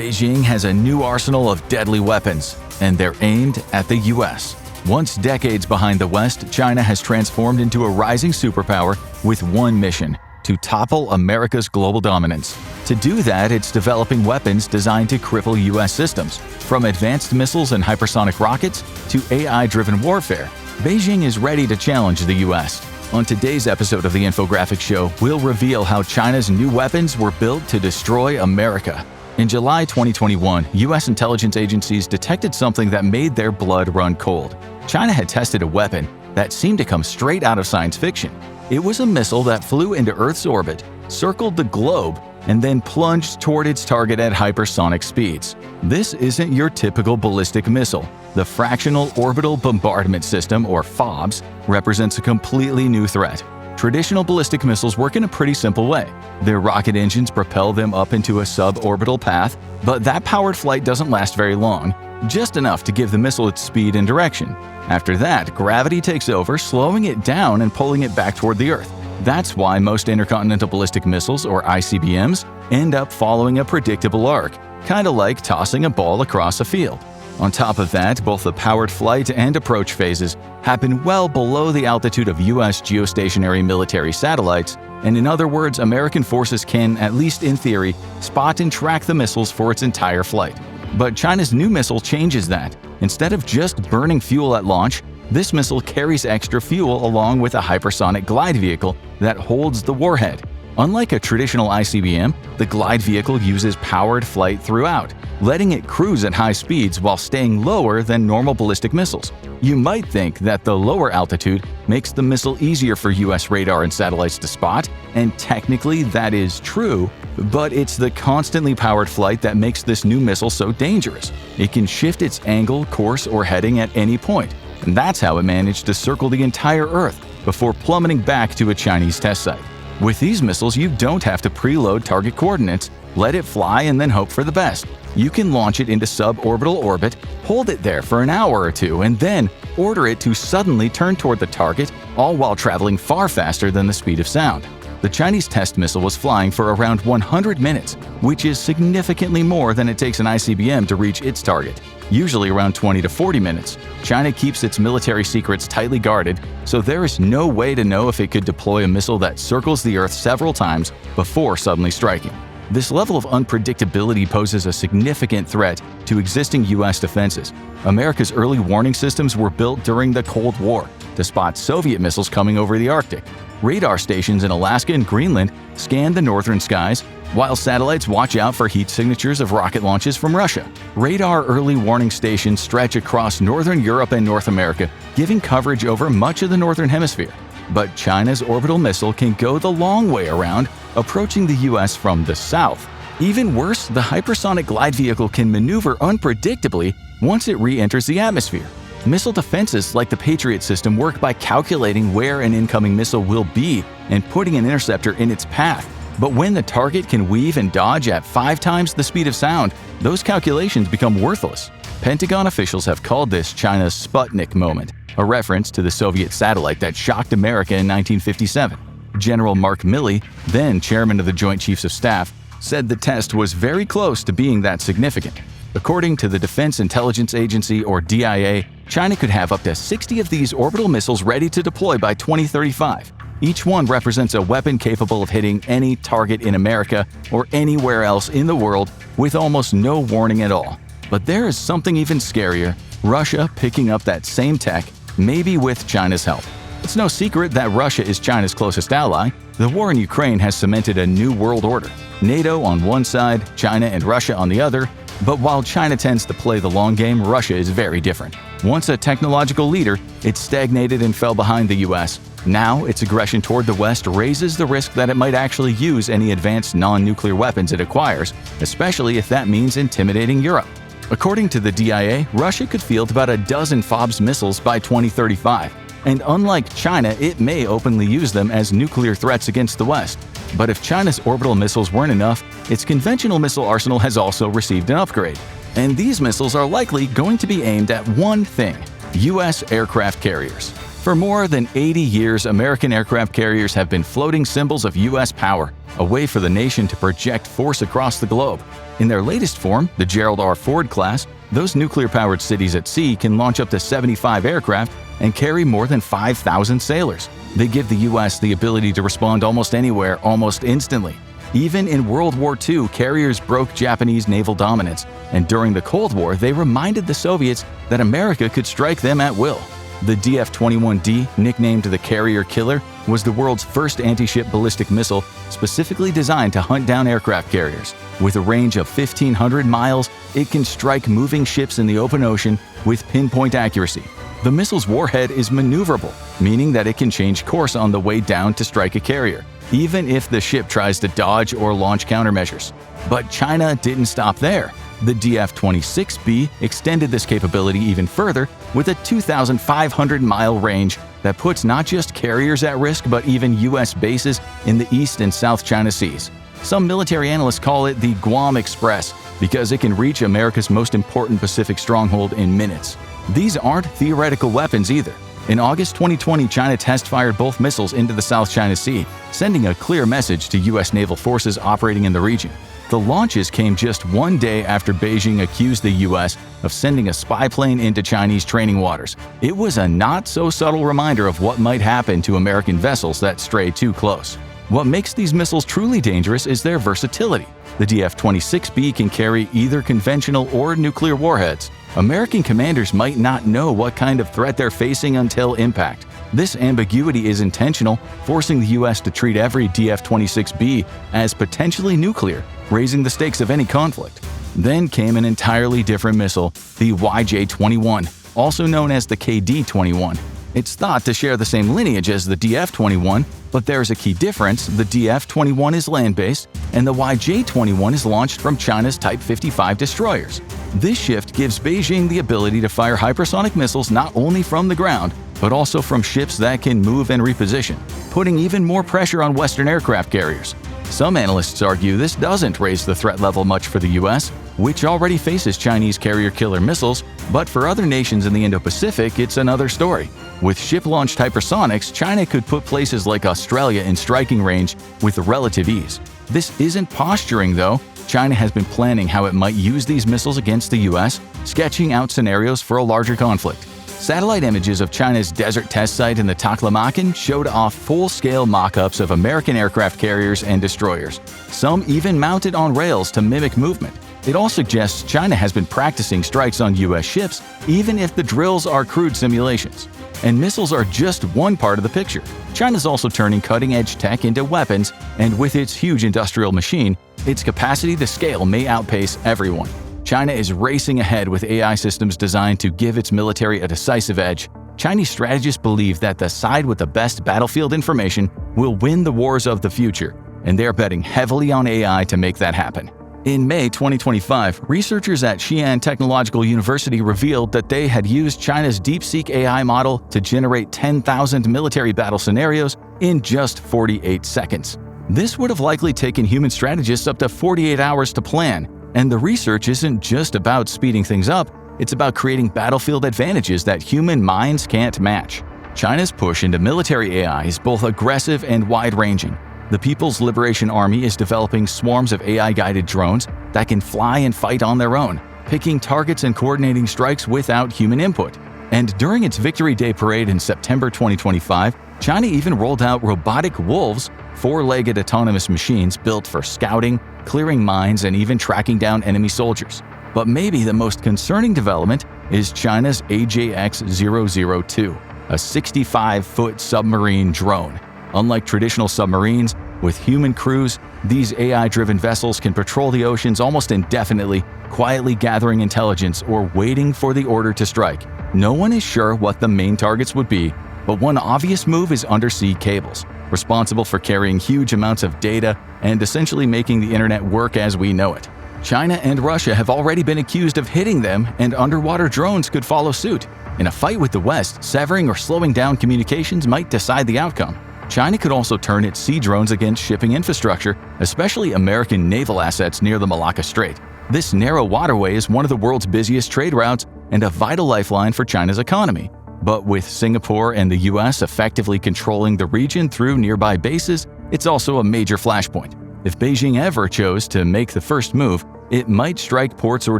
Beijing has a new arsenal of deadly weapons, and they're aimed at the US. Once decades behind the West, China has transformed into a rising superpower with one mission: to topple America's global dominance. To do that, it's developing weapons designed to cripple US systems. From advanced missiles and hypersonic rockets to AI-driven warfare, Beijing is ready to challenge the US. On today's episode of the Infographics Show, we'll reveal how China's new weapons were built to destroy America. In July 2021, US intelligence agencies detected something that made their blood run cold. China had tested a weapon that seemed to come straight out of science fiction. It was a missile that flew into Earth's orbit, circled the globe, and then plunged toward its target at hypersonic speeds. This isn't your typical ballistic missile. The Fractional Orbital Bombardment System, or FOBS, represents a completely new threat. Traditional ballistic missiles work in a pretty simple way. Their rocket engines propel them up into a suborbital path, but that powered flight doesn't last very long, just enough to give the missile its speed and direction. After that, gravity takes over, slowing it down and pulling it back toward the Earth. That's why most intercontinental ballistic missiles, or ICBMs, end up following a predictable arc, kind of like tossing a ball across a field. On top of that, both the powered flight and approach phases happen well below the altitude of US geostationary military satellites, and in other words, American forces can, at least in theory, spot and track the missiles for its entire flight. But China's new missile changes that. Instead of just burning fuel at launch, this missile carries extra fuel along with a hypersonic glide vehicle that holds the warhead. Unlike a traditional ICBM, the glide vehicle uses powered flight throughout, letting it cruise at high speeds while staying lower than normal ballistic missiles. You might think that the lower altitude makes the missile easier for US radar and satellites to spot, and technically that is true, but it's the constantly powered flight that makes this new missile so dangerous. It can shift its angle, course, or heading at any point, and that's how it managed to circle the entire Earth before plummeting back to a Chinese test site. With these missiles, you don't have to preload target coordinates, let it fly, and then hope for the best. You can launch it into suborbital orbit, hold it there for an hour or two, and then order it to suddenly turn toward the target, all while traveling far faster than the speed of sound. The Chinese test missile was flying for around 100 minutes, which is significantly more than it takes an ICBM to reach its target, usually around 20 to 40 minutes. China keeps its military secrets tightly guarded, so there is no way to know if it could deploy a missile that circles the Earth several times before suddenly striking. This level of unpredictability poses a significant threat to existing US defenses. America's early warning systems were built during the Cold War to spot Soviet missiles coming over the Arctic. Radar stations in Alaska and Greenland scan the northern skies, while satellites watch out for heat signatures of rocket launches from Russia. Radar early warning stations stretch across northern Europe and North America, giving coverage over much of the northern hemisphere. But China's orbital missile can go the long way around, approaching the US from the south. Even worse, the hypersonic glide vehicle can maneuver unpredictably once it re-enters the atmosphere. Missile defenses like the Patriot system work by calculating where an incoming missile will be and putting an interceptor in its path. But when the target can weave and dodge at 5 times the speed of sound, those calculations become worthless. Pentagon officials have called this China's Sputnik moment, a reference to the Soviet satellite that shocked America in 1957. General Mark Milley, then chairman of the Joint Chiefs of Staff, said the test was very close to being that significant. According to the Defense Intelligence Agency, or DIA, China could have up to 60 of these orbital missiles ready to deploy by 2035. Each one represents a weapon capable of hitting any target in America or anywhere else in the world with almost no warning at all. But there is something even scarier: Russia picking up that same tech, maybe with China's help. It's no secret that Russia is China's closest ally. The war in Ukraine has cemented a new world order. NATO on one side, China and Russia on the other. But while China tends to play the long game, Russia is very different. Once a technological leader, it stagnated and fell behind the US. Now, its aggression toward the West raises the risk that it might actually use any advanced non-nuclear weapons it acquires, especially if that means intimidating Europe. According to the DIA, Russia could field about a dozen FOBS missiles by 2035. And unlike China, it may openly use them as nuclear threats against the West. But if China's orbital missiles weren't enough, its conventional missile arsenal has also received an upgrade. And these missiles are likely going to be aimed at one thing: US aircraft carriers. For more than 80 years, American aircraft carriers have been floating symbols of US power, a way for the nation to project force across the globe. In their latest form, the Gerald R. Ford class, those nuclear-powered cities at sea can launch up to 75 aircraft and carry more than 5,000 sailors. They give the U.S. the ability to respond almost anywhere, almost instantly. Even in World War II, carriers broke Japanese naval dominance, and during the Cold War, they reminded the Soviets that America could strike them at will. The DF-21D, nicknamed the Carrier Killer, was the world's first anti-ship ballistic missile specifically designed to hunt down aircraft carriers. With a range of 1,500 miles, it can strike moving ships in the open ocean with pinpoint accuracy. The missile's warhead is maneuverable, meaning that it can change course on the way down to strike a carrier, even if the ship tries to dodge or launch countermeasures. But China didn't stop there. The DF-26B extended this capability even further with a 2,500-mile range that puts not just carriers at risk but even U.S. bases in the East and South China Seas. Some military analysts call it the Guam Express because it can reach America's most important Pacific stronghold in minutes. These aren't theoretical weapons either. In August 2020, China test-fired both missiles into the South China Sea, sending a clear message to U.S. naval forces operating in the region. The launches came just one day after Beijing accused the U.S. of sending a spy plane into Chinese training waters. It was a not-so-subtle reminder of what might happen to American vessels that stray too close. What makes these missiles truly dangerous is their versatility. The DF-26B can carry either conventional or nuclear warheads. American commanders might not know what kind of threat they're facing until impact. This ambiguity is intentional, forcing the U.S. to treat every DF-26B as potentially nuclear, raising the stakes of any conflict. Then came an entirely different missile, the YJ-21, also known as the KD-21. It's thought to share the same lineage as the DF-21, but there's a key difference: the DF-21 is land-based, and the YJ-21 is launched from China's Type 55 destroyers. This shift gives Beijing the ability to fire hypersonic missiles not only from the ground, but also from ships that can move and reposition, putting even more pressure on Western aircraft carriers. Some analysts argue this doesn't raise the threat level much for the U.S., which already faces Chinese carrier-killer missiles, but for other nations in the Indo-Pacific, it's another story. With ship-launched hypersonics, China could put places like Australia in striking range with relative ease. This isn't posturing, though. China has been planning how it might use these missiles against the U.S., sketching out scenarios for a larger conflict. Satellite images of China's desert test site in the Taklamakan showed off full-scale mock-ups of American aircraft carriers and destroyers, some even mounted on rails to mimic movement. It all suggests China has been practicing strikes on U.S. ships, even if the drills are crude simulations. And missiles are just one part of the picture. China's also turning cutting-edge tech into weapons, and with its huge industrial machine, its capacity to scale may outpace everyone. China is racing ahead with AI systems designed to give its military a decisive edge. Chinese strategists believe that the side with the best battlefield information will win the wars of the future, and they're betting heavily on AI to make that happen. In May 2025, researchers at Xi'an Technological University revealed that they had used China's DeepSeek AI model to generate 10,000 military battle scenarios in just 48 seconds. This would have likely taken human strategists up to 48 hours to plan, and the research isn't just about speeding things up, it's about creating battlefield advantages that human minds can't match. China's push into military AI is both aggressive and wide-ranging. The People's Liberation Army is developing swarms of AI-guided drones that can fly and fight on their own, picking targets and coordinating strikes without human input. And during its Victory Day parade in September 2025, China even rolled out robotic wolves, four-legged autonomous machines built for scouting, clearing mines, and even tracking down enemy soldiers. But maybe the most concerning development is China's AJX-002, a 65-foot submarine drone. Unlike traditional submarines, with human crews, these AI-driven vessels can patrol the oceans almost indefinitely, quietly gathering intelligence or waiting for the order to strike. No one is sure what the main targets would be, but one obvious move is undersea cables, responsible for carrying huge amounts of data and essentially making the internet work as we know it. China and Russia have already been accused of hitting them, and underwater drones could follow suit. In a fight with the West, severing or slowing down communications might decide the outcome. China could also turn its sea drones against shipping infrastructure, especially American naval assets near the Malacca Strait. This narrow waterway is one of the world's busiest trade routes and a vital lifeline for China's economy. But with Singapore and the US effectively controlling the region through nearby bases, it's also a major flashpoint. If Beijing ever chose to make the first move, it might strike ports or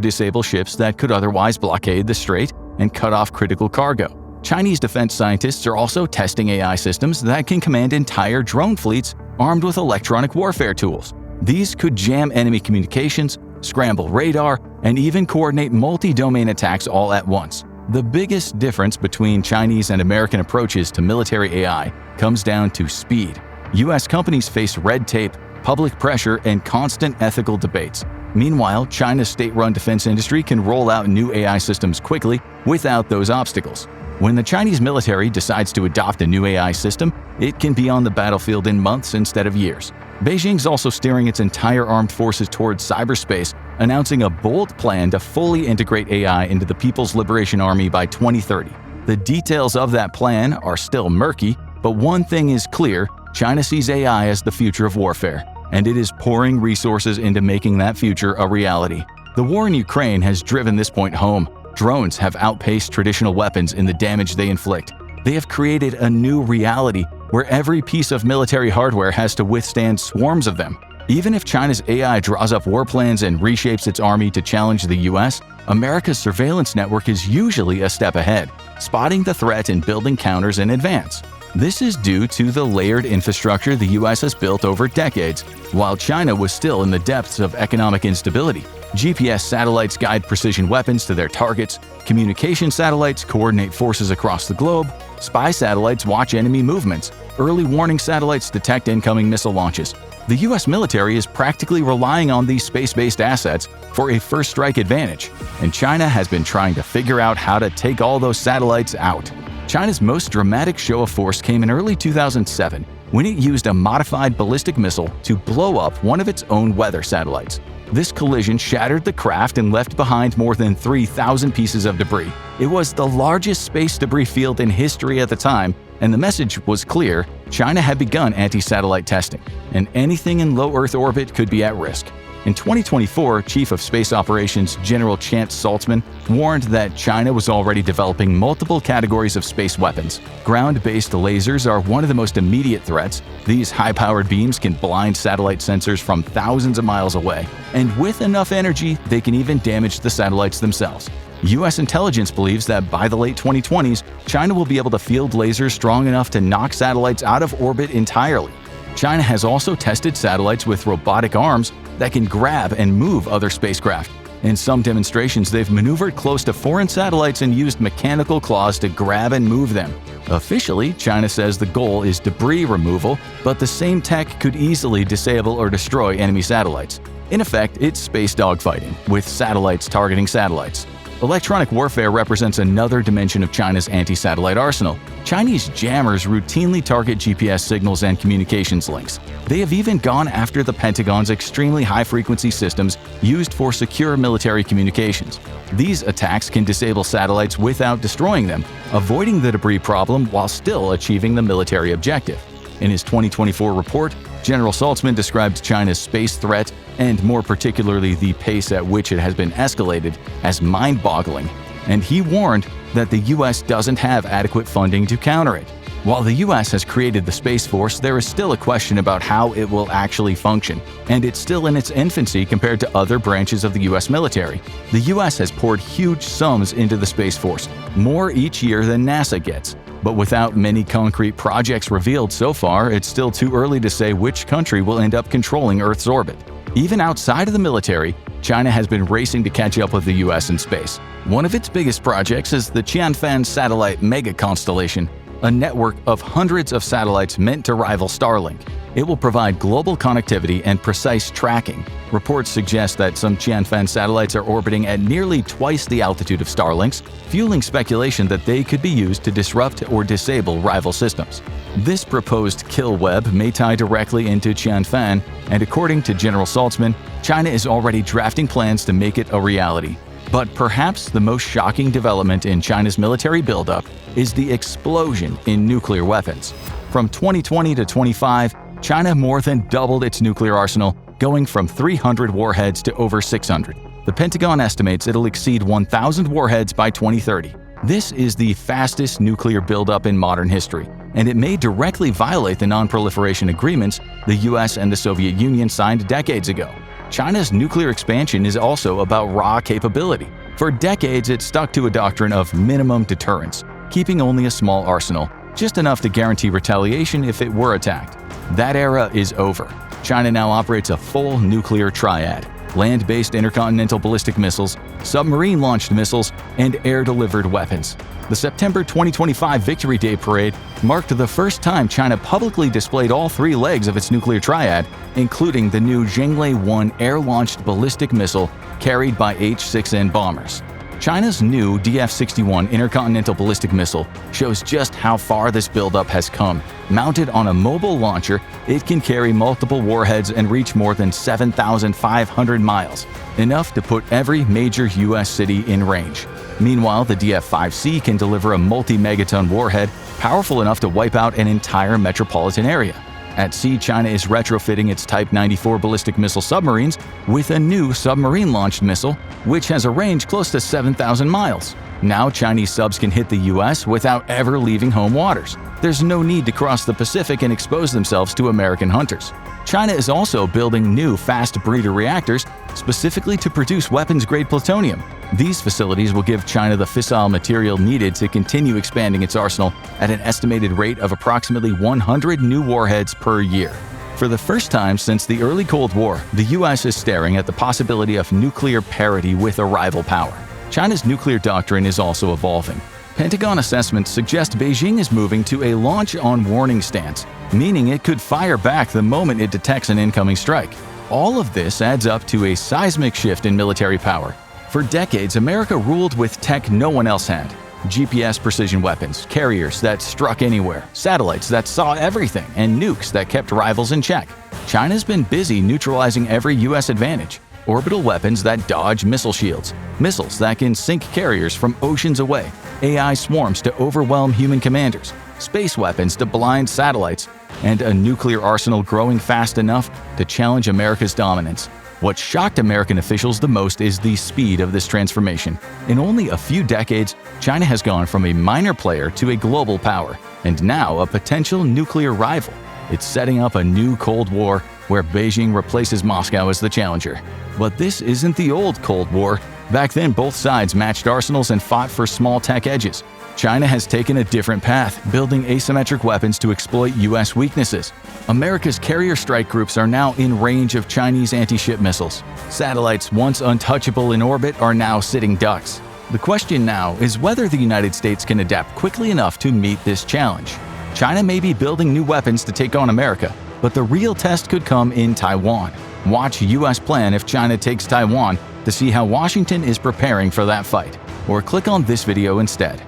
disable ships that could otherwise blockade the strait and cut off critical cargo. Chinese defense scientists are also testing AI systems that can command entire drone fleets armed with electronic warfare tools. These could jam enemy communications, scramble radar, and even coordinate multi-domain attacks all at once. The biggest difference between Chinese and American approaches to military AI comes down to speed. US companies face red tape, public pressure, and constant ethical debates. Meanwhile, China's state-run defense industry can roll out new AI systems quickly without those obstacles. When the Chinese military decides to adopt a new AI system, it can be on the battlefield in months instead of years. Beijing's also steering its entire armed forces towards cyberspace, announcing a bold plan to fully integrate AI into the People's Liberation Army by 2030. The details of that plan are still murky, but one thing is clear: China sees AI as the future of warfare, and it is pouring resources into making that future a reality. The war in Ukraine has driven this point home. Drones have outpaced traditional weapons in the damage they inflict. They have created a new reality where every piece of military hardware has to withstand swarms of them. Even if China's AI draws up war plans and reshapes its army to challenge the US, America's surveillance network is usually a step ahead, spotting the threat and building counters in advance. This is due to the layered infrastructure the US has built over decades, while China was still in the depths of economic instability. GPS satellites guide precision weapons to their targets, communication satellites coordinate forces across the globe, spy satellites watch enemy movements, early warning satellites detect incoming missile launches. The US military is practically relying on these space-based assets for a first-strike advantage, and China has been trying to figure out how to take all those satellites out. China's most dramatic show of force came in early 2007 when it used a modified ballistic missile to blow up one of its own weather satellites. This collision shattered the craft and left behind more than 3,000 pieces of debris. It was the largest space debris field in history at the time, and the message was clear: China had begun anti-satellite testing, and anything in low Earth orbit could be at risk. In 2024, Chief of Space Operations General Chance Saltzman warned that China was already developing multiple categories of space weapons. Ground-based lasers are one of the most immediate threats. These high-powered beams can blind satellite sensors from thousands of miles away, and with enough energy, they can even damage the satellites themselves. US intelligence believes that by the late 2020s, China will be able to field lasers strong enough to knock satellites out of orbit entirely. China has also tested satellites with robotic arms that can grab and move other spacecraft. In some demonstrations, they've maneuvered close to foreign satellites and used mechanical claws to grab and move them. Officially, China says the goal is debris removal, but the same tech could easily disable or destroy enemy satellites. In effect, it's space dogfighting, with satellites targeting satellites. Electronic warfare represents another dimension of China's anti-satellite arsenal. Chinese jammers routinely target GPS signals and communications links. They have even gone after the Pentagon's extremely high-frequency systems used for secure military communications. These attacks can disable satellites without destroying them, avoiding the debris problem while still achieving the military objective. In his 2024 report, General Saltzman described China's space threat, and more particularly the pace at which it has been escalated, as mind-boggling, and he warned that the US doesn't have adequate funding to counter it. While the US has created the Space Force, there is still a question about how it will actually function, and it's still in its infancy compared to other branches of the US military. The US has poured huge sums into the Space Force, more each year than NASA gets. But without many concrete projects revealed so far, it's still too early to say which country will end up controlling Earth's orbit. Even outside of the military, China has been racing to catch up with the US in space. One of its biggest projects is the Tianfan satellite mega constellation, a network of hundreds of satellites meant to rival Starlink. It will provide global connectivity and precise tracking. Reports suggest that some Tianfan satellites are orbiting at nearly twice the altitude of Starlink's, fueling speculation that they could be used to disrupt or disable rival systems. This proposed kill web may tie directly into Tianfan, and according to General Saltzman, China is already drafting plans to make it a reality. But perhaps the most shocking development in China's military buildup is the explosion in nuclear weapons. From 2020 to 25, China more than doubled its nuclear arsenal, going from 300 warheads to over 600. The Pentagon estimates it'll exceed 1,000 warheads by 2030. This is the fastest nuclear buildup in modern history, and it may directly violate the non-proliferation agreements the US and the Soviet Union signed decades ago. China's nuclear expansion is also about raw capability. For decades, it stuck to a doctrine of minimum deterrence, keeping only a small arsenal, just enough to guarantee retaliation if it were attacked. That era is over. China now operates a full nuclear triad: land-based intercontinental ballistic missiles, submarine-launched missiles, and air-delivered weapons. The September 2025 Victory Day parade marked the first time China publicly displayed all three legs of its nuclear triad, including the new Zhengli-1 air-launched ballistic missile carried by H-6N bombers. China's new DF-61 intercontinental ballistic missile shows just how far this buildup has come. Mounted on a mobile launcher, it can carry multiple warheads and reach more than 7,500 miles, enough to put every major U.S. city in range. Meanwhile, the DF-5C can deliver a multi-megaton warhead powerful enough to wipe out an entire metropolitan area. At sea, China is retrofitting its Type 94 ballistic missile submarines with a new submarine-launched missile, which has a range close to 7,000 miles. Now Chinese subs can hit the US without ever leaving home waters. There's no need to cross the Pacific and expose themselves to American hunters. China is also building new fast breeder reactors specifically to produce weapons-grade plutonium. These facilities will give China the fissile material needed to continue expanding its arsenal at an estimated rate of approximately 100 new warheads per year. For the first time since the early Cold War, the US is staring at the possibility of nuclear parity with a rival power. China's nuclear doctrine is also evolving. Pentagon assessments suggest Beijing is moving to a launch-on-warning stance, meaning it could fire back the moment it detects an incoming strike. All of this adds up to a seismic shift in military power. For decades, America ruled with tech no one else had: GPS precision weapons, carriers that struck anywhere, satellites that saw everything, and nukes that kept rivals in check. China's been busy neutralizing every U.S. advantage: orbital weapons that dodge missile shields, missiles that can sink carriers from oceans away, AI swarms to overwhelm human commanders, space weapons to blind satellites, and a nuclear arsenal growing fast enough to challenge America's dominance. What shocked American officials the most is the speed of this transformation. In only a few decades, China has gone from a minor player to a global power, and now a potential nuclear rival. It's setting up a new Cold War where Beijing replaces Moscow as the challenger. But this isn't the old Cold War. Back then, both sides matched arsenals and fought for small tech edges. China has taken a different path, building asymmetric weapons to exploit U.S. weaknesses. America's carrier strike groups are now in range of Chinese anti-ship missiles. Satellites once untouchable in orbit are now sitting ducks. The question now is whether the United States can adapt quickly enough to meet this challenge. China may be building new weapons to take on America, but the real test could come in Taiwan. Watch U.S. plan if China takes Taiwan to see how Washington is preparing for that fight. Or click on this video instead.